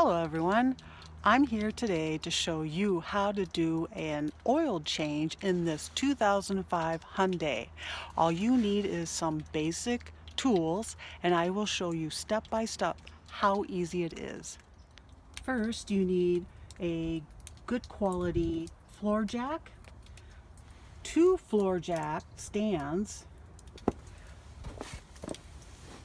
Hello everyone, I'm here today to show you how to do an oil change in this 2005 Hyundai. All you need is some basic tools and I will show you step by step how easy it is. First you need a good quality floor jack, 2 floor jack stands,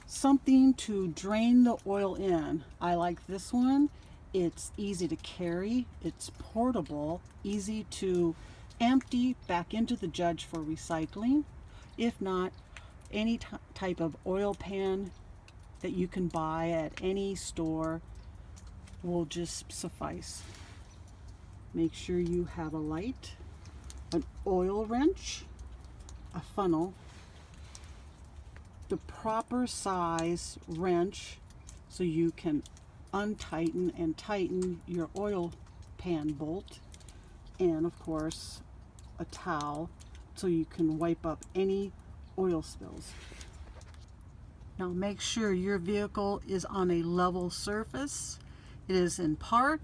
something to drain the oil in. I like this one. It's easy to carry, it's portable, easy to empty back into the judge for recycling. If not, any type of oil pan that you can buy at any store will just suffice. Make sure you have a light, an oil wrench, a funnel, the proper size wrench so you can untighten and tighten your oil pan bolt, and of course a towel so you can wipe up any oil spills. Now make sure your vehicle is on a level surface. It is in park.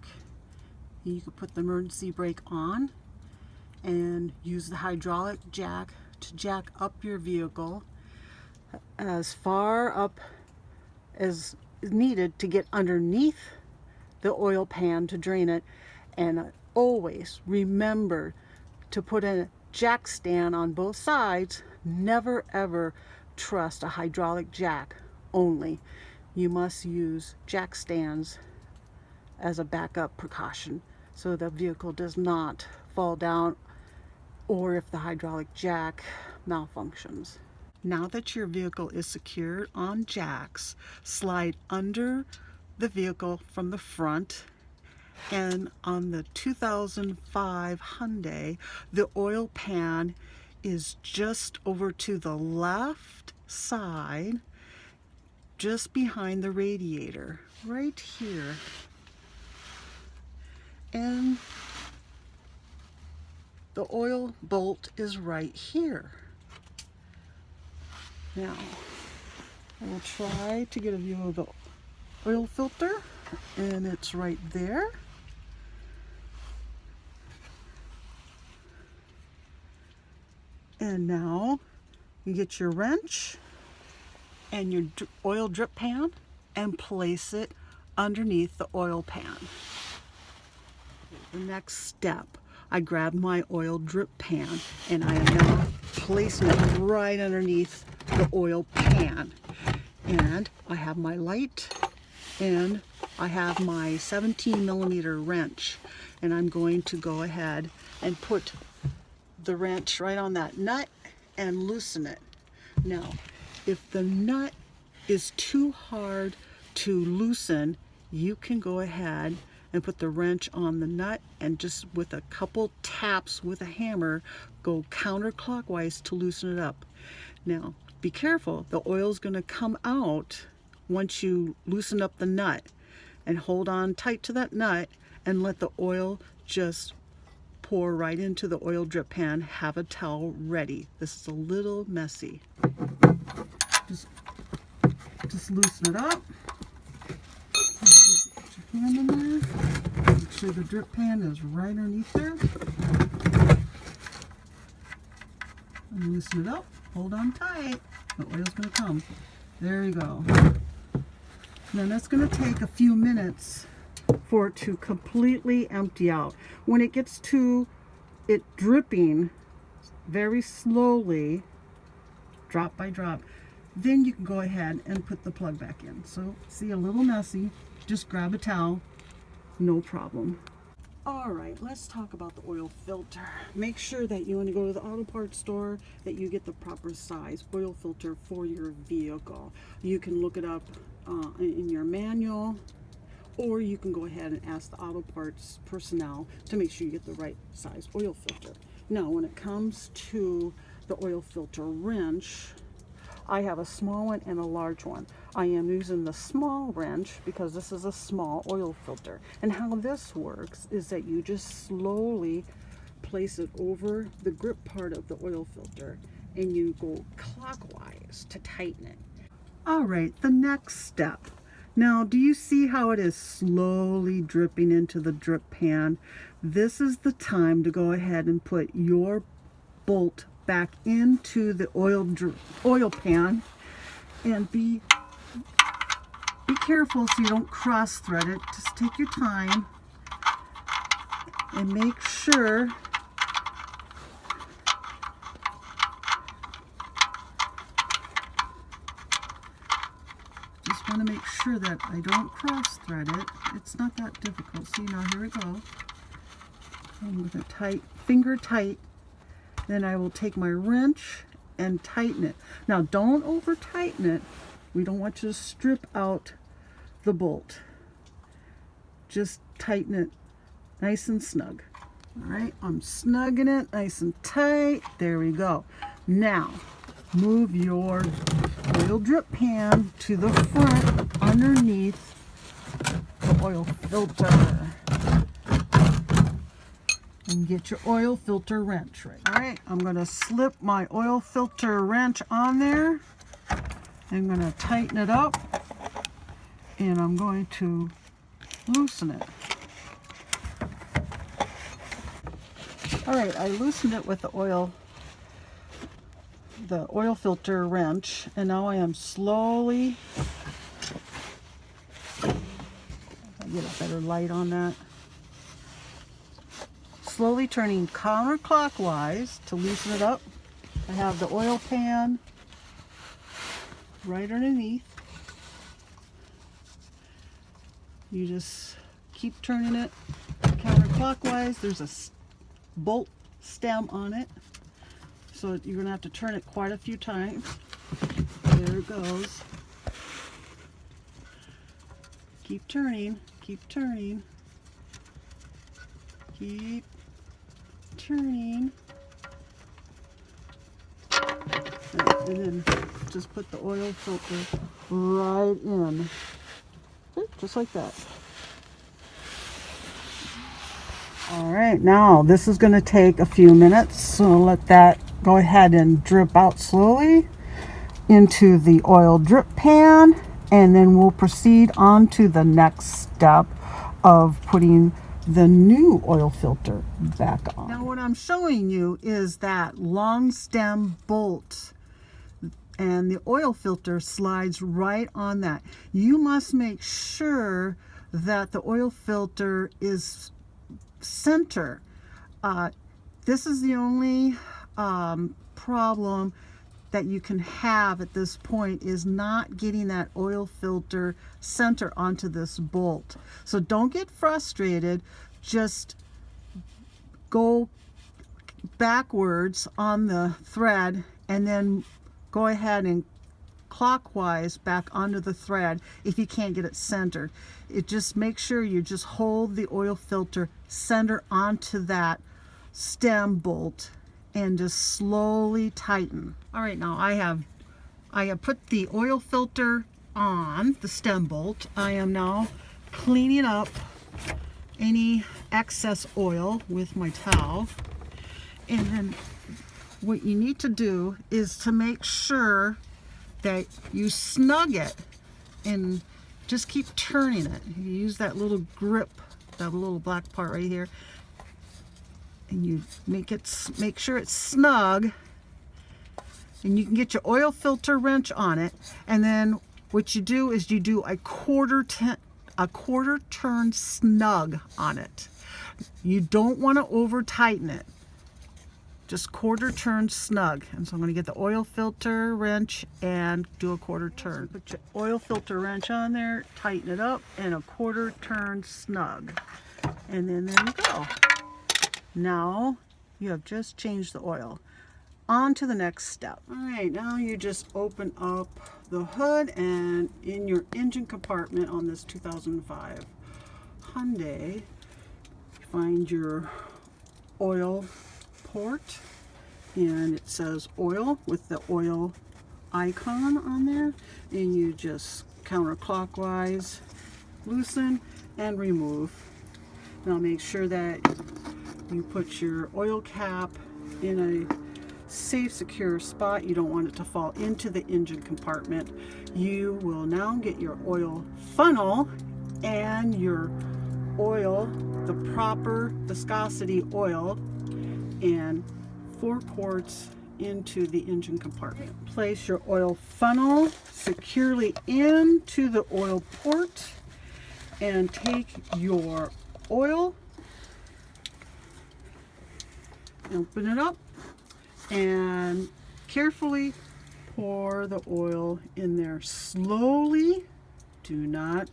You can put the emergency brake on and use the hydraulic jack to jack up your vehicle as far up as is needed to get underneath the oil pan to drain it. And always remember to put a jack stand on both sides. Never ever trust a hydraulic jack only. You must use jack stands as a backup precaution so the vehicle does not fall down or if the hydraulic jack malfunctions. Now that your vehicle is secured on jacks, slide under the vehicle from the front, and on the 2005 Hyundai, the oil pan is just over to the left side, just behind the radiator, right here. And the oil bolt is right here. Now, I will try to get a view of the oil filter, and it's right there. And now you get your wrench and your oil drip pan and place it underneath the oil pan. The next step, I grab my oil drip pan and I am now placing it right underneath the oil pan. And I have my light and I have my 17mm wrench, and I'm going to go ahead and put the wrench right on that nut and loosen it. Now, if the nut is too hard to loosen, you can go ahead and put the wrench on the nut and just with a couple taps with a hammer go counterclockwise to loosen it up. Now be careful, the oil is going to come out once you loosen up the nut, and hold on tight to that nut and let the oil just pour right into the oil drip pan. Have a towel ready. This is a little messy. Just loosen it up. Put your hand in there. Make sure the drip pan is right underneath there. And loosen it up. Hold on tight. The oil's going to come. There you go. Then that's going to take a few minutes for it to completely empty out. When it gets to it dripping very slowly, drop by drop, then you can go ahead and put the plug back in. So, see, a little messy. Just grab a towel, no problem. All right, let's talk about the oil filter. Make sure that you, when you go to the auto parts store, that you get the proper size oil filter for your vehicle. You can look it up in your manual, or you can go ahead and ask the auto parts personnel to make sure you get the right size oil filter. Now, when it comes to the oil filter wrench, I have a small one and a large one. I am using the small wrench because this is a small oil filter. And how this works is that you just slowly place it over the grip part of the oil filter and you go clockwise to tighten it. All right, the next step. Now, do you see how it is slowly dripping into the drip pan? This is the time to go ahead and put your bolt back into the oil pan, and be careful so you don't cross thread it. Just take your time and make sure want to make sure that I don't cross thread it. It's not that difficult. See, now here we go. I'm going to finger tight. Then I will take my wrench and tighten it. Now don't over tighten it. We don't want you to strip out the bolt. Just tighten it nice and snug. All right, I'm snugging it nice and tight. There we go. Now move your oil drip pan to the front underneath the oil filter, and get your oil filter wrench right. All right, I'm going to slip my oil filter wrench on there. I'm going to tighten it up, and I'm going to loosen it. All right, I loosened it with the oil filter wrench, and now I am slowly, I'll get a better light on that, slowly turning counterclockwise to loosen it up. I have the oil pan right underneath. You just keep turning it counterclockwise. There's a bolt stem on it, so you're going to have to turn it quite a few times. There it goes. Keep turning, keep turning, keep turning. And then just put the oil filter right in. Just like that. All right, now this is going to take a few minutes, so let that go ahead and drip out slowly into the oil drip pan, and then we'll proceed on to the next step of putting the new oil filter back on. Now what I'm showing you is that long stem bolt, and the oil filter slides right on that. You must make sure that the oil filter is center. This is the only problem that you can have at this point, is not getting that oil filter center onto this bolt. So don't get frustrated. Just go backwards on the thread, and then go ahead and clockwise back onto the thread if you can't get it centered. It just make sure you just hold the oil filter center onto that stem bolt and just slowly tighten. All right, now I have put the oil filter on the stem bolt. I am now cleaning up any excess oil with my towel. And then what you need to do is to make sure that you snug it, and just keep turning it. You use that little grip, that little black part right here, and you make sure it's snug, and you can get your oil filter wrench on it. And then what you do is you do a quarter turn snug on it. You don't want to over tighten it. Just quarter turn snug. And so I'm going to get the oil filter wrench and do a quarter turn. Put your oil filter wrench on there, tighten it up, and a quarter turn snug. And then there you go. Now you have just changed the oil. On to the next step. All right, now you just open up the hood, and in your engine compartment on this 2005 Hyundai, find your oil port, and it says oil with the oil icon on there, and you just counterclockwise loosen and remove. Now make sure that you put your oil cap in a safe, secure spot. You don't want it to fall into the engine compartment. You will now get your oil funnel and your oil, the proper viscosity oil, and 4 quarts into the engine compartment. Place your oil funnel securely into the oil port and take your oil, open it up, and carefully pour the oil in there slowly. Do not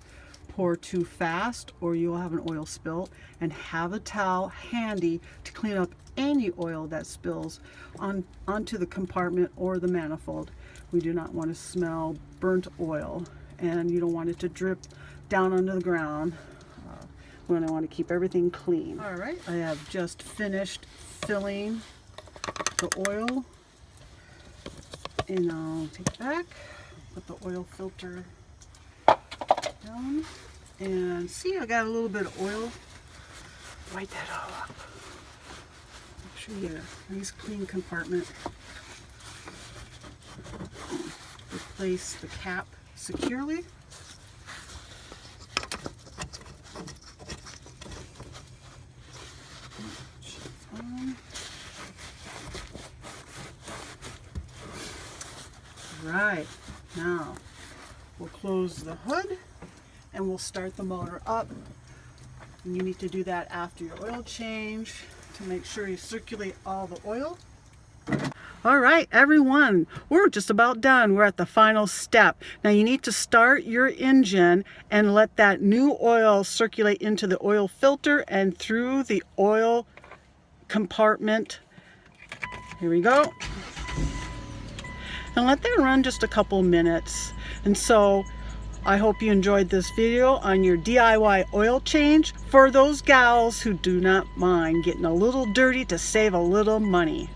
pour too fast or you'll have an oil spill, and have a towel handy to clean up any oil that spills onto the compartment or the manifold. We do not want to smell burnt oil, and you don't want it to drip down onto the ground. We want to keep everything clean. All right, I have just finished filling the oil, and I'll take it back, put the oil filter down, and see, I got a little bit of oil. Wipe that all up. Make sure you get a nice clean compartment. Replace the cap securely. Right, now we'll close the hood and we'll start the motor up. And you need to do that after your oil change to make sure you circulate all the oil. All right, everyone, we're just about done. We're at the final step. Now you need to start your engine and let that new oil circulate into the oil filter and through the oil compartment. Here we go. And let that run just a couple minutes. And so I hope you enjoyed this video on your DIY oil change for those gals who do not mind getting a little dirty to save a little money.